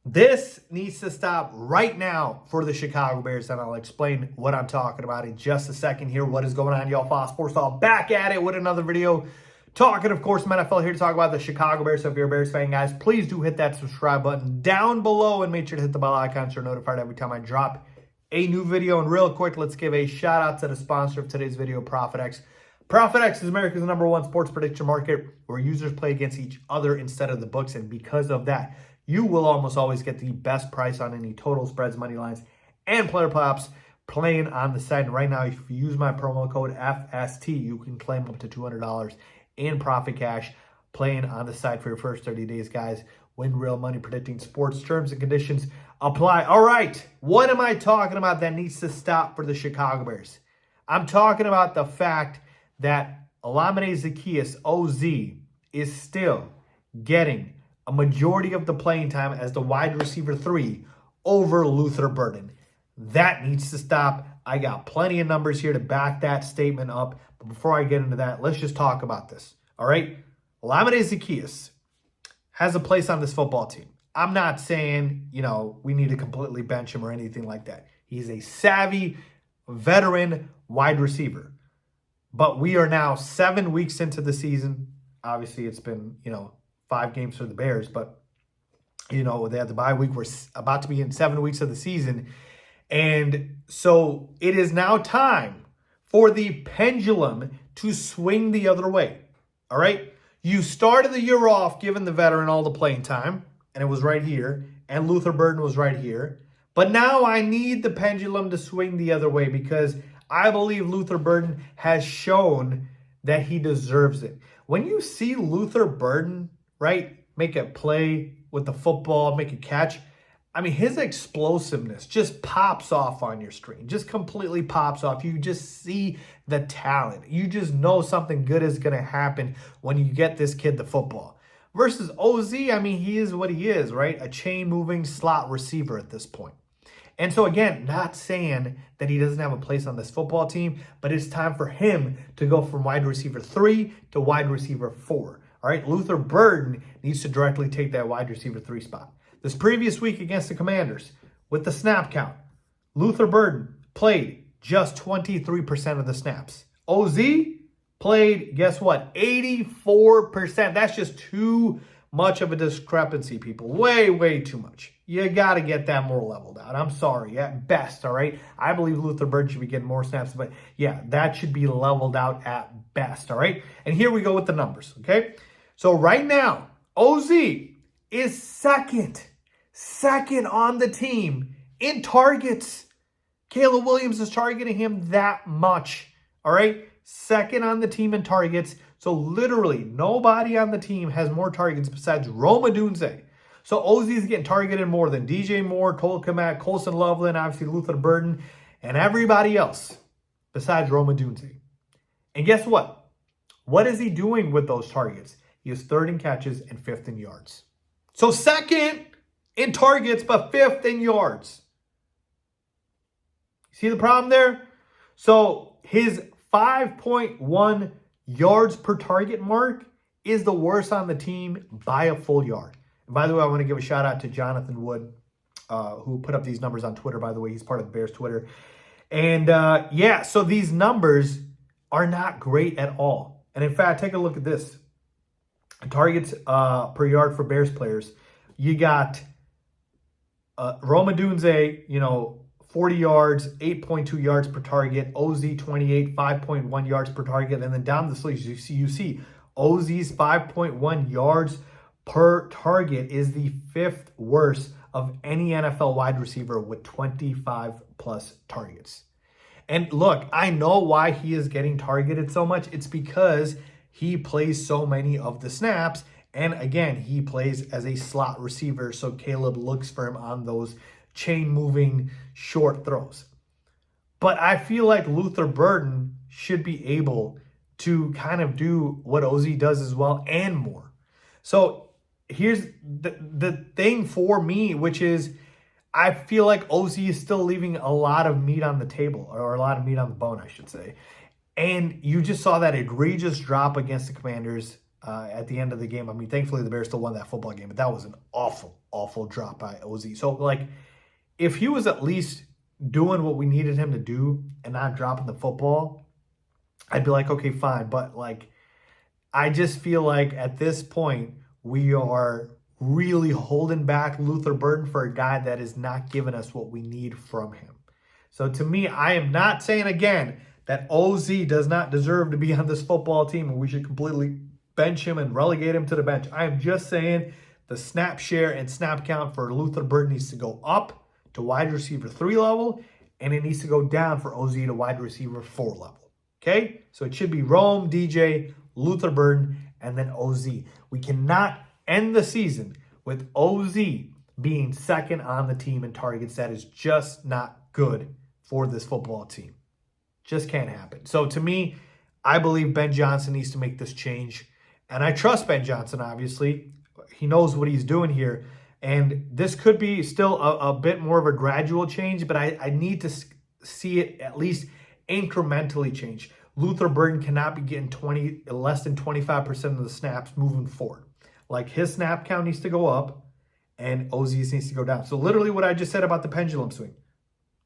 This needs to stop right now for the Chicago Bears, and I'll explain what I'm talking about in just a second here. What is going on, y'all? Faiz Sports All back at it with another video. Talking, of course, NFL here to talk about the Chicago Bears. So if you're a Bears fan, guys, please do hit that subscribe button down below and make sure to hit the bell icon so you're notified every time I drop a new video. And real quick, let's give a shout out to the sponsor of today's video, ProfitX. ProfitX is America's #1 sports prediction market where users play against each other instead of the books. And because of that, you will almost always get the best price on any total spreads, money lines, and player props playing on the site. And right now, if you use my promo code FST, you can claim up to $200 in profit cash playing on the site for your first 30 days, guys. Win real money predicting sports. Terms and conditions apply. All right, what am I talking about that needs to stop for the Chicago Bears? I'm talking about the fact that Olamide Zaccheaus, OZ, is still getting a majority of the playing time as the wide receiver 3 over Luther Burden. That needs to stop. I got plenty of numbers here to back that statement up. But before I get into that, let's just talk about this. All right? Olamide Zaccheaus has a place on this football team. I'm not saying, we need to completely bench him or anything like that. He's a savvy, veteran wide receiver. But we are now 7 weeks into the season. Obviously, it's been, 5 games for the Bears, but, they had the bye week. We're about to be in 7 weeks of the season. And so it is now time for the pendulum to swing the other way. All right? You started the year off giving the veteran all the playing time, and it was right here, and Luther Burden was right here. But now I need the pendulum to swing the other way because I believe Luther Burden has shown that he deserves it. When you see Luther Burden, right, make a play with the football, make a catch, his explosiveness just pops off on your screen, just completely pops off. You just see the talent. You just know something good is going to happen when you get this kid the football. Versus OZ, he is what he is, right? A chain-moving slot receiver at this point. And so, again, not saying that he doesn't have a place on this football team, but it's time for him to go from wide receiver 3 to wide receiver 4. All right, Luther Burden needs to directly take that wide receiver 3 spot. This previous week against the Commanders, with the snap count, Luther Burden played just 23% of the snaps. OZ played, guess what, 84%. That's just too much of a discrepancy, people. Way, way too much. You got to get that more leveled out. I'm sorry, at best, all right? I believe Luther Burden should be getting more snaps, but yeah, that should be leveled out at best, all right? And here we go with the numbers, okay? So right now, OZ is second on the team in targets. Caleb Williams is targeting him that much, all right? Second on the team in targets. So literally nobody on the team has more targets besides Rome Odunze. So OZ is getting targeted more than DJ Moore, Cole Kmet, Colson Loveland, obviously Luther Burden, and everybody else besides Rome Odunze. And guess what? What is he doing with those targets? He is 3rd in catches and 5th in yards. So 2nd in targets, but 5th in yards. See the problem there? So his 5.1 yards per target mark is the worst on the team by a full yard. And by the way, I want to give a shout out to Jonathan Wood, who put up these numbers on Twitter. By the way, he's part of the Bears Twitter. And so these numbers are not great at all. And in fact, take a look at this. Targets per yard for Bears players. You got Rome Odunze, 40 yards, 8.2 yards per target. OZ 28, 5.1 yards per target. And then down the sleeves, you see OZ's 5.1 yards per target is the 5th worst of any NFL wide receiver with 25 plus targets. And look, I know why he is getting targeted so much. It's because he plays so many of the snaps. And again, he plays as a slot receiver. So Caleb looks for him on those chain-moving short throws. But I feel like Luther Burden should be able to kind of do what OZ does as well and more. So here's the thing for me, which is I feel like OZ is still leaving a lot of meat on the table, or a lot of meat on the bone, I should say. And you just saw that egregious drop against the Commanders at the end of the game. I mean, thankfully the Bears still won that football game, but that was an awful, awful drop by OZ. So, like, if he was at least doing what we needed him to do and not dropping the football, I'd be like, okay, fine. But, like, I just feel like at this point we are really holding back Luther Burden for a guy that is not giving us what we need from him. So to me, I am not saying again that OZ does not deserve to be on this football team and we should completely bench him and relegate him to the bench. I am just saying the snap share and snap count for Luther Burden needs to go up to wide receiver 3 level, and it needs to go down for OZ to wide receiver 4 level. Okay? So it should be Rome, DJ, Luther Burden, and then OZ. We cannot end the season with OZ being second on the team in targets. That is just not good for this football team. Just can't happen. So to me, I believe Ben Johnson needs to make this change. And I trust Ben Johnson, obviously. He knows what he's doing here. And this could be still a bit more of a gradual change, but I need to see it at least incrementally change. Luther Burden cannot be getting less than 25% of the snaps moving forward. Like, his snap count needs to go up and OZ's needs to go down. So literally what I just said about the pendulum swing,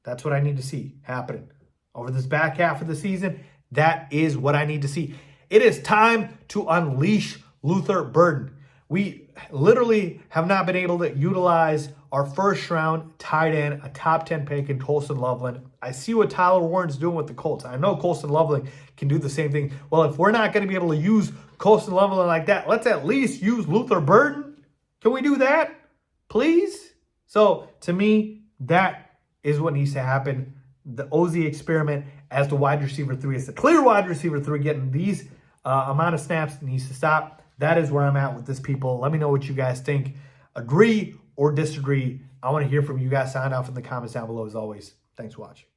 that's what I need to see happening over this back half of the season. That is what I need to see. It is time to unleash Luther Burden. We literally have not been able to utilize our first round tight end, a top 10 pick in Colston Loveland. I see what Tyler Warren's doing with the Colts. I know Colston Loveland can do the same thing. Well, if we're not going to be able to use Colston Loveland like that, let's at least use Luther Burden. Can we do that, please? So to me, that is what needs to happen. The OZ experiment as the wide receiver 3, as the clear wide receiver 3, getting these amount of snaps needs to stop. That is where I'm at with this, people. Let me know what you guys think. Agree or disagree. I want to hear from you guys. Sign off in the comments down below as always. Thanks for watching.